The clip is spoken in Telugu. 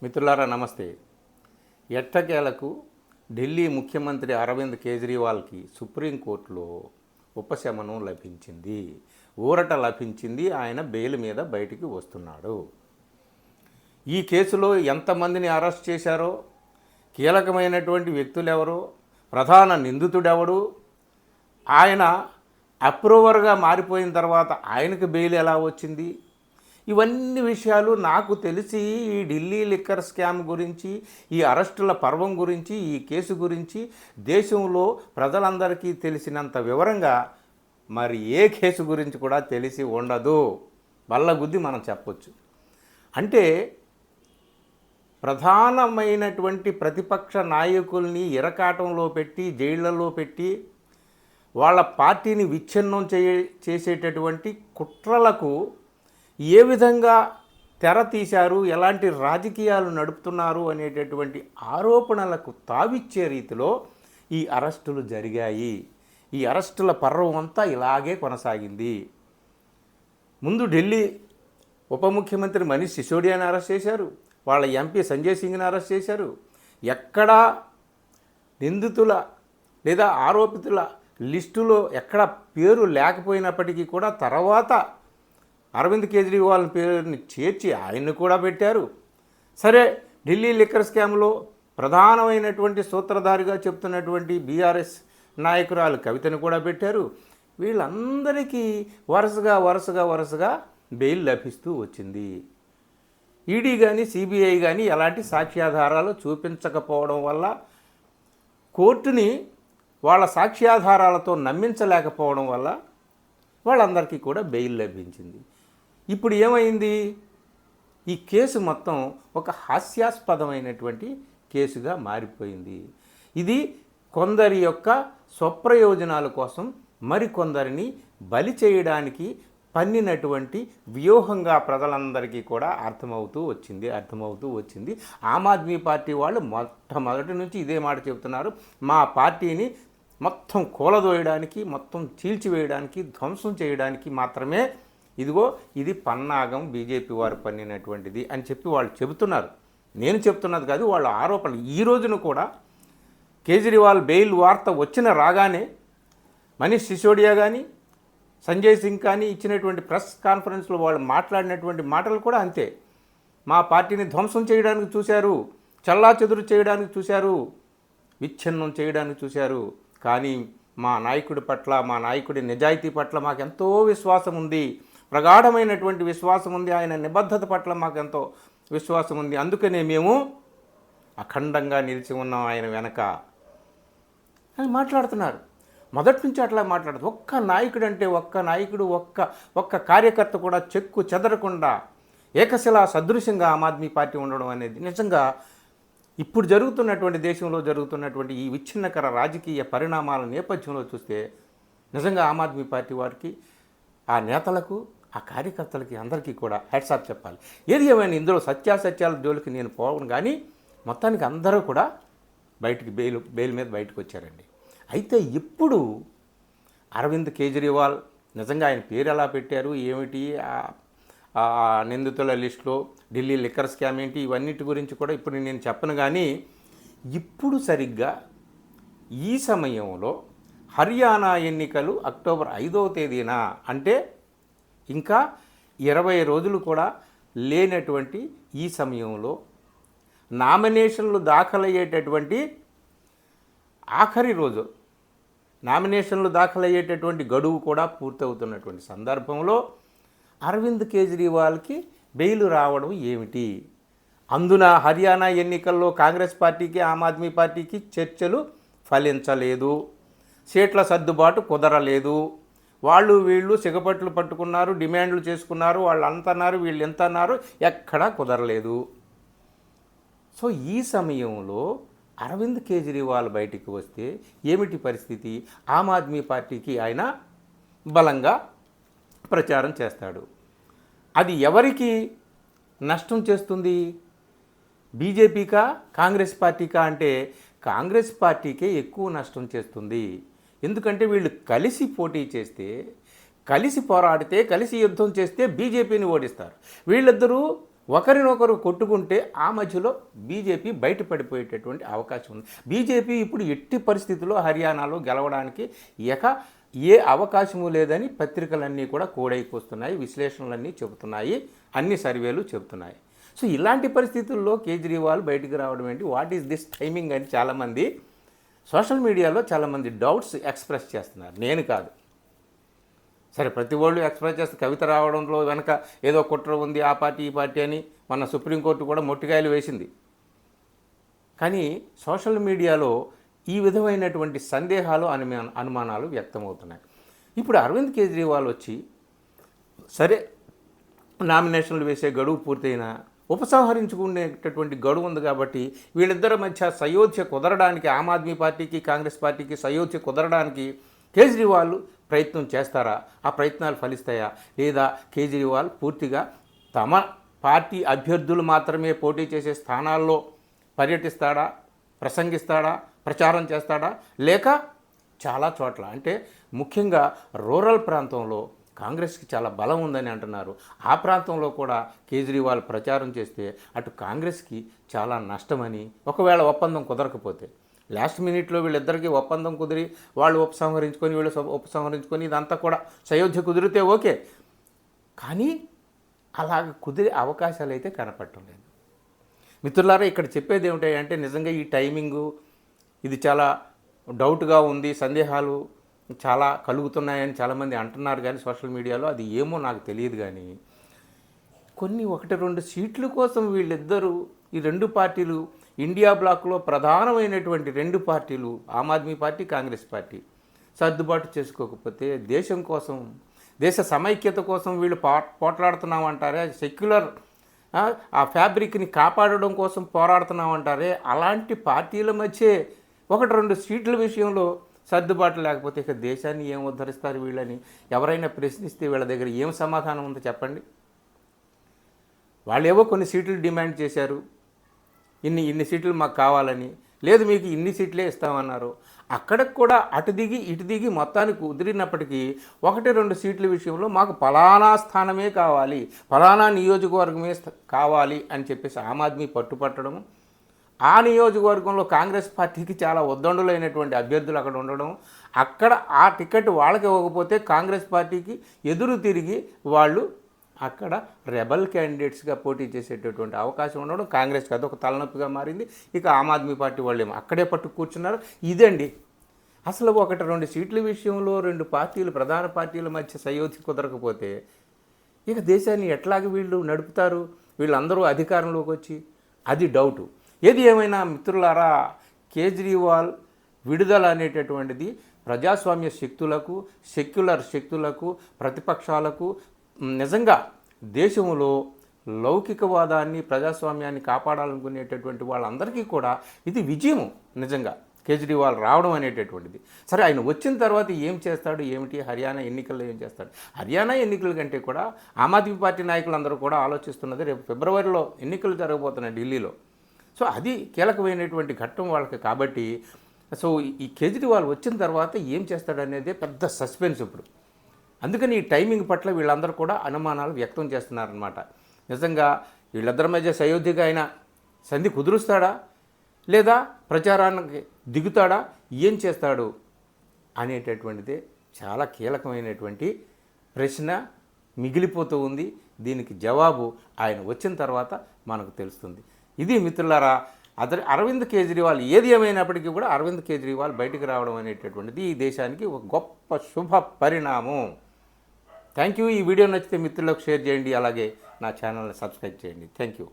మిత్రులారా నమస్తే. ఎట్టకేలకు ఢిల్లీ ముఖ్యమంత్రి అరవింద్ కేజ్రీవాల్కి సుప్రీంకోర్టులో ఉపశమనం లభించింది, ఊరట లభించింది. ఆయన బెయిల్ మీద బయటికి వస్తున్నాడు. ఈ కేసులో ఎంతమందిని అరెస్ట్ చేశారో, కీలకమైనటువంటి వ్యక్తులు ఎవరో, ప్రధాన నిందితుడెవడు, ఆయన అప్రూవర్గా మారిపోయిన తర్వాత ఆయనకు బెయిల్ ఎలా వచ్చింది, ఇవన్నీ విషయాలు నాకు తెలిసి ఈ ఢిల్లీ లిక్కర్ స్కామ్ గురించి, ఈ అరెస్టుల పర్వం గురించి, ఈ కేసు గురించి దేశంలో ప్రజలందరికీ తెలిసినంత వివరంగా మరి ఏ కేసు గురించి కూడా తెలిసి ఉండదు. బల్లగుద్ది మనం చెప్పొచ్చు. అంటే ప్రధానమైనటువంటి ప్రతిపక్ష నాయకుల్ని ఇరకాటంలో పెట్టి, జైళ్లలో పెట్టి, వాళ్ళ పార్టీని విచ్ఛిన్నం చేసేటటువంటి కుట్రలకు ఏ విధంగా తెర తీశారు, ఎలాంటి రాజకీయాలు నడుపుతున్నారు అనేటటువంటి ఆరోపణలకు తావిచ్చే రీతిలో ఈ అరెస్టులు జరిగాయి. ఈ అరెస్టుల పర్వం అంతా ఇలాగే కొనసాగింది. ముందు ఢిల్లీ ఉప ముఖ్యమంత్రి మనీష్ సిసోడియాని అరెస్ట్ చేశారు, వాళ్ళ ఎంపీ సంజయ్ సింగ్ని అరెస్ట్ చేశారు. ఎక్కడా నిందితుల లేదా ఆరోపితుల లిస్టులో ఎక్కడ పేరు లేకపోయినప్పటికీ కూడా తర్వాత అరవింద్ కేజ్రీవాల్ పేరుని చేర్చి ఆయన్ని కూడా పెట్టారు. సరే, ఢిల్లీ లిక్కర్ స్కామ్లో ప్రధానమైనటువంటి సూత్రధారిగా చెప్తున్నటువంటి బీఆర్ఎస్ నాయకురాలు కవితను కూడా పెట్టారు. వీళ్ళందరికీ వరుసగా బెయిల్ లభిస్తూ వచ్చింది. ఈడీ కానీ సిబిఐ కానీ ఎలాంటి సాక్ష్యాధారాలు చూపించకపోవడం వల్ల, కోర్టుని వాళ్ళ సాక్ష్యాధారాలతో నమ్మించలేకపోవడం వల్ల వాళ్ళందరికీ కూడా బెయిల్ లభించింది. ఇప్పుడు ఏమైంది? ఈ కేసు మొత్తం ఒక హాస్యాస్పదమైనటువంటి కేసుగా మారిపోయింది. ఇది కొందరి యొక్క స్వప్రయోజనాల కోసం మరికొందరిని బలి చేయడానికి పన్నినటువంటి వ్యూహంగా ప్రజలందరికీ కూడా అర్థమవుతూ వచ్చింది. ఆమ్ ఆద్మీ పార్టీ వాళ్ళు మొట్టమొదటి నుంచి ఇదే మాట చెబుతున్నారు. మా పార్టీని మొత్తం కూలదోయడానికి, మొత్తం చీల్చివేయడానికి, ధ్వంసం చేయడానికి మాత్రమే ఇది పన్నాగం బీజేపీ వారు పన్నినటువంటిది అని చెప్పి వాళ్ళు చెబుతున్నారు. నేను చెప్తున్నది కాదు, వాళ్ళ ఆరోపణలు. ఈ రోజున కూడా కేజ్రీవాల్ బెయిల్ వార్త వచ్చిన రాగానే మనీష్ సిసోడియా కానీ, సంజయ్ సింగ్ కానీ ఇచ్చినటువంటి ప్రెస్ కాన్ఫరెన్స్లో వాళ్ళు మాట్లాడినటువంటి మాటలు కూడా అంతే. మా పార్టీని ధ్వంసం చేయడానికి చూశారు, చెల్లాచెదురు చేయడానికి చూశారు, విచ్ఛిన్నం చేయడానికి చూశారు. కానీ మా నాయకుడి పట్ల, మా నాయకుడి నిజాయితీ పట్ల మాకెంతో విశ్వాసం ఉంది, ప్రగాఢమైనటువంటి విశ్వాసం ఉంది. ఆయన నిబద్ధత పట్ల మాకెంతో విశ్వాసం ఉంది. అందుకనే మేము అఖండంగా నిలిచి ఉన్నాం ఆయన వెనక అని మాట్లాడుతున్నారు. మొదటి నుంచి అట్లా మాట్లాడుతూ ఒక్క నాయకుడు, ఒక్క కార్యకర్త కూడా చెక్కు చెదరకుండా ఏకశిలా సదృశ్యంగా ఆమ్ ఆద్మీ పార్టీ ఉండడం అనేది నిజంగా ఇప్పుడు జరుగుతున్నటువంటి, దేశంలో జరుగుతున్నటువంటి ఈ విచ్ఛిన్నకర రాజకీయ పరిణామాల నేపథ్యంలో చూస్తే నిజంగా ఆమ్ ఆద్మీ పార్టీ వారికి, ఆ నేతలకు, ఆ కార్యకర్తలకి అందరికీ కూడా హ్యాట్స్ ఆఫ్ చెప్పాలి. ఏది ఏమైనా ఇందులో సత్యాసత్యాల జోలికి నేను పోవను, కానీ మొత్తానికి అందరూ కూడా బెయిల్ మీద బయటకు వచ్చారండి. అయితే ఇప్పుడు అరవింద్ కేజ్రీవాల్ నిజంగా ఆయన పేరు ఎలా పెట్టారు, ఏమిటి, నిందితుల లిస్టులో ఢిల్లీ లిక్కర్ స్కామ్ ఏంటి, ఇవన్నిటి గురించి కూడా ఇప్పుడు నేను చెప్పను. కానీ ఇప్పుడు సరిగ్గా ఈ సమయంలో హర్యానా ఎన్నికలు అక్టోబర్ 5వ తేదీన, అంటే ఇంకా 20 రోజులు కూడా లేనటువంటి ఈ సమయంలో నామినేషన్లు దాఖలయ్యేటటువంటి ఆఖరి రోజు, నామినేషన్లు దాఖలయ్యేటటువంటి గడువు కూడా పూర్తవుతున్నటువంటి సందర్భంలో అరవింద్ కేజ్రీవాల్కి బెయిల్ రావడం ఏమిటి? అందున హర్యానా ఎన్నికల్లో కాంగ్రెస్ పార్టీకి, ఆమ్ ఆద్మీ పార్టీకి చర్చలు ఫలించలేదు, సీట్ల సర్దుబాటు కుదరలేదు. వాళ్ళు వీళ్ళు సిగపట్లు పట్టుకున్నారు, డిమాండ్లు చేసుకున్నారు, వాళ్ళు అంతన్నారు, వీళ్ళు ఎంత అన్నారు, ఎక్కడా కుదరలేదు. సో ఈ సమయంలో అరవింద్ కేజ్రీవాల్ బయటికి వస్తే ఏమిటి పరిస్థితి? ఆమ్ ఆద్మీ పార్టీకి ఆయన బలంగా ప్రచారం చేస్తాడు. అది ఎవరికి నష్టం చేస్తుంది? బీజేపీకా, కాంగ్రెస్ పార్టీకా అంటే కాంగ్రెస్ పార్టీకే ఎక్కువ నష్టం చేస్తుంది. ఎందుకంటే వీళ్ళు కలిసి పోటీ చేస్తే, కలిసి పోరాడితే, కలిసి యుద్ధం చేస్తే బీజేపీని ఓడిస్తారు. వీళ్ళిద్దరూ ఒకరినొకరు కొట్టుకుంటే ఆ మధ్యలో బీజేపీ బయటపడిపోయేటటువంటి అవకాశం ఉంది. బీజేపీ ఇప్పుడు ఎట్టి పరిస్థితుల్లో హర్యానాలో గెలవడానికి ఏ అవకాశము లేదని పత్రికలన్నీ కూడా కోడైకొస్తున్నాయి, విశ్లేషణలన్నీ చెబుతున్నాయి, అన్ని సర్వేలు చెబుతున్నాయి. సో ఇలాంటి పరిస్థితుల్లో కేజ్రీవాల్ బయటికి రావడం ఏంటి, వాట్ ఈస్ దిస్ టైమింగ్ అని చాలామంది సోషల్ మీడియాలో చాలామంది డౌట్స్ ఎక్స్ప్రెస్ చేస్తున్నారు. నేను కాదు, సరే ప్రతి వాళ్ళు ఎక్స్ప్రెస్ చేస్తే కవిత రావడంలో వెనక ఏదో కుట్ర ఉంది, ఆ పార్టీ ఈ పార్టీ అని మన సుప్రీంకోర్టు కూడా మొట్టికాయలు వేసింది. కానీ సోషల్ మీడియాలో ఈ విధమైనటువంటి సందేహాలు అనుమానాలు వ్యక్తమవుతున్నాయి. ఇప్పుడు అరవింద్ కేజ్రీవాల్ వచ్చి సరే నామినేషన్లు వేసే గడువు పూర్తయినా ఉపసంహరించుకునేటటువంటి గడువు ఉంది కాబట్టి వీళ్ళిద్దరి మధ్య సయోధ్య కుదరడానికి, ఆమ్ ఆద్మీ పార్టీకి కాంగ్రెస్ పార్టీకి సయోధ్య కుదరడానికి కేజ్రీవాల్ ప్రయత్నం చేస్తారా? ఆ ప్రయత్నాలు ఫలిస్తాయా? లేదా కేజ్రీవాల్ పూర్తిగా తమ పార్టీ అభ్యర్థులు మాత్రమే పోటీ చేసే స్థానాల్లో పర్యటిస్తాడా, ప్రసంగిస్తాడా, ప్రచారం చేస్తాడా, లేక చాలా చోట్ల అంటే ముఖ్యంగా రూరల్ ప్రాంతంలో కాంగ్రెస్కి చాలా బలం ఉందని అంటున్నారు. ఆ ప్రాంతంలో కూడా కేజ్రీవాల్ ప్రచారం చేస్తే అటు కాంగ్రెస్కి చాలా నష్టమని, ఒకవేళ ఒప్పందం కుదరకపోతే లాస్ట్ మినిట్లో వీళ్ళిద్దరికీ ఒప్పందం కుదిరి వాళ్ళు ఉపసంహరించుకొని వీళ్ళు ఉపసంహరించుకొని ఇదంతా కూడా సయోధ్య కుదిరితే ఓకే, కానీ అలాగ కుదిరే అవకాశాలు అయితే కనపడటం లేదు. మిత్రులారా, ఇక్కడ చెప్పేది ఏమిటంటే నిజంగా ఈ టైమింగు ఇది చాలా డౌట్గా ఉంది, సందేహాలు చాలా కలుగుతున్నాయని చాలామంది అంటున్నారు. కానీ సోషల్ మీడియాలో అది ఏమో నాకు తెలియదు. కానీ కొన్ని 1-2 సీట్ల కోసం వీళ్ళిద్దరూ ఈ రెండు పార్టీలు ఇండియా బ్లాక్లో ప్రధానమైనటువంటి రెండు పార్టీలు ఆమ్ ఆద్మీ పార్టీ, కాంగ్రెస్ పార్టీ సర్దుబాటు చేసుకోకపోతే దేశం కోసం, దేశ సమైక్యత కోసం వీళ్ళు పోట్లాడుతున్నామంటారే, సెక్యులర్ ఆ ఫ్యాబ్రిక్ని కాపాడడం కోసం పోరాడుతున్నామంటారే, అలాంటి పార్టీల మధ్య 1-2 సీట్ల విషయంలో సర్దుబాటు లేకపోతే ఇక దేశాన్ని ఏం ఉద్ధరిస్తారు వీళ్ళని ఎవరైనా ప్రశ్నిస్తే వీళ్ళ దగ్గర ఏం సమాధానం ఉందో చెప్పండి. వాళ్ళేవో కొన్ని సీట్లు డిమాండ్ చేశారు, ఇన్ని సీట్లు మాకు కావాలని, లేదు మీకు ఇన్ని సీట్లే ఇస్తామన్నారు. అక్కడికి కూడా అటు దిగి మొత్తానికి కుదిరినప్పటికీ 1-2 సీట్ల విషయంలో మాకు ఫలానా స్థానమే కావాలి, ఫలానా నియోజకవర్గమే కావాలి అని చెప్పేసి ఆమ్ ఆద్మీ పట్టుపట్టడం, ఆ నియోజకవర్గంలో కాంగ్రెస్ పార్టీకి చాలా ఉద్దండులైనటువంటి అభ్యర్థులు అక్కడ ఉండడం, అక్కడ ఆ టికెట్ వాళ్ళకి ఇవ్వకపోతే కాంగ్రెస్ పార్టీకి ఎదురు తిరిగి వాళ్ళు అక్కడ రెబల్ క్యాండిడేట్స్గా పోటీ చేసేటటువంటి అవకాశం ఉండడం కాంగ్రెస్కి అదొక తలనొప్పిగా మారింది. ఇక ఆమ్ ఆద్మీ పార్టీ వాళ్ళు ఏమో అక్కడే పట్టు కూర్చున్నారు. ఇదండి అసలు 1-2 సీట్ల విషయంలో 2 పార్టీలు, ప్రధాన పార్టీల మధ్య సయోధ్య కుదరకపోతే ఇక దేశాన్ని ఎట్లాగ వీళ్ళు నడుపుతారు, వీళ్ళందరూ అధికారంలోకి వచ్చి? అది డౌటు. ఏది ఏమైనా మిత్రులారా, కేజ్రీవాల్ విడుదల అనేటటువంటిది ప్రజాస్వామ్య శక్తులకు, సెక్యులర్ శక్తులకు, ప్రతిపక్షాలకు, నిజంగా దేశంలో లౌకికవాదాన్ని, ప్రజాస్వామ్యాన్ని కాపాడాలనుకునేటటువంటి వాళ్ళందరికీ కూడా ఇది విజయము. నిజంగా కేజ్రీవాల్ రావడం అనేటటువంటిది. సరే ఆయన వచ్చిన తర్వాత ఏం చేస్తాడు, ఏమిటి, హర్యానా ఎన్నికల్లో ఏం చేస్తాడు? హర్యానా ఎన్నికల కంటే కూడా ఆమ్ ఆద్మీ పార్టీ నాయకులందరూ కూడా ఆలోచిస్తున్నది రేపు ఫిబ్రవరిలో ఎన్నికలు జరగబోతున్నాయి ఢిల్లీలో. సో అది కీలకమైనటువంటి ఘట్టం వాళ్ళకి. కాబట్టి సో ఈ కేజ్రీవాల్ వచ్చిన తర్వాత ఏం చేస్తాడనేదే పెద్ద సస్పెన్స్ ఇప్పుడు. అందుకని ఈ టైమింగ్ పట్ల వీళ్ళందరూ కూడా అనుమానాలు వ్యక్తం చేస్తున్నారనమాట. నిజంగా వీళ్ళిద్దరి మధ్య సయోధ్యగా ఆయన సంధి కుదురుస్తాడా, లేదా ప్రచారానికి దిగుతాడా, ఏం చేస్తాడు అనేటటువంటిదే చాలా కీలకమైనటువంటి ప్రశ్న మిగిలిపోతూ ఉంది. దీనికి జవాబు ఆయన వచ్చిన తర్వాత మనకు తెలుస్తుంది. ఇది మిత్రులారా, అరవింద్ కేజ్రీవాల్ ఏది ఏమైనప్పటికీ కూడా అరవింద్ కేజ్రీవాల్ బయటికి రావడం అనేటటువంటిది ఈ దేశానికి ఒక గొప్ప శుభ పరిణామం. Thank you. ఈ వీడియో నచ్చితే మిత్రులకు షేర్ చేయండి, అలాగే నా ఛానల్ని సబ్స్క్రైబ్ చేయండి. Thank you.